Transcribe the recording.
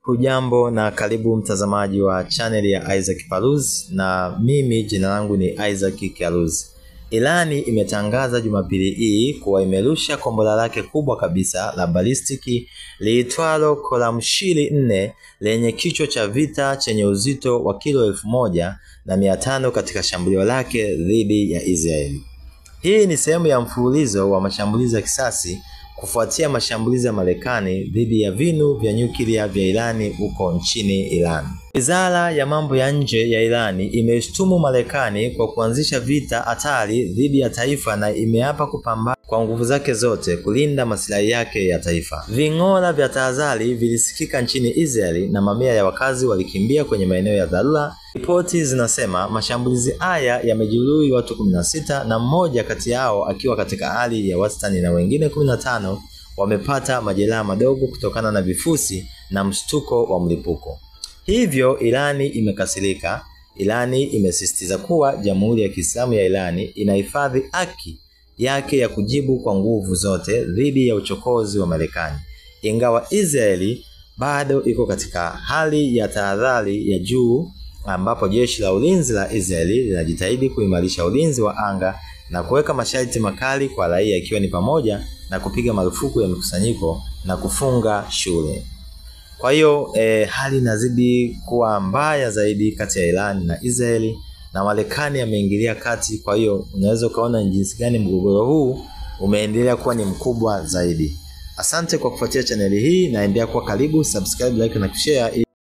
Hujambo na karibu mtazamaji wa channel ya Isaac Paluzi, na mimi jina langu ni Isaac Paluzi. Irani imetangaza Jumapili hii kuwa imerusha kombora lake kubwa kabisa la balistiki liitwalo Khorramshahr 4 lenye kichwa cha vita chenye uzito wa kilo 1500 katika shambulio lake dhidi ya Israeli. Hii ni sehemu ya mfululizo wa mashambulizi ya kisasi kufuatia mashambulizi ya Marekani dhidi ya vinu vya nyuklia vya Irani huko nchini Iran. Wizara ya mambo ya nje ya Irani imeshtumu Marekani kwa kuanzisha vita hatari dhidi ya taifa na imeapa kupambana kwa nguvu zake zote kulinda maslahi yake ya taifa. Ving'ora vya tahadhari vilisikika nchini Israeli na mamia ya wakazi walikimbia kwenye maeneo ya dharura. Ripoti zinasema mashambulizi haya yamejeruhi watu 16 na mmoja kati yao akiwa katika hali ya wastani na wengine 15 wamepata majeraha madogo kutokana na vifusi na mshtuko wa mlipuko. Hivyo Irani imekasirika. Irani imesisitiza kuwa Jamhuri ya Kiislamu ya Irani inahifadhi haki yake ya kujibu kwa nguvu zote dhidi ya uchokozi wa Marekani. Ingawa Israeli bado iko katika hali ya tahadhari ya juu, ambapo jeshi la ulinzi la Israeli linajitahidi kuimarisha ulinzi wa anga na kuweka masharti makali kwa raia, ikiwa ni pamoja na kupiga marufuku ya mikusanyiko na kufunga shule. Kwa hiyo hali inazidi kuwa mbaya zaidi kati ya Iran na Israeli, na Marekani ameingilia kati. Kwa hiyo unaweza kuona jinsi gani mgogoro huu umeendelea kuwa ni mkubwa zaidi. Asante kwa kufuatia channel hii, na endelea kuwa karibu, subscribe, like na kushare.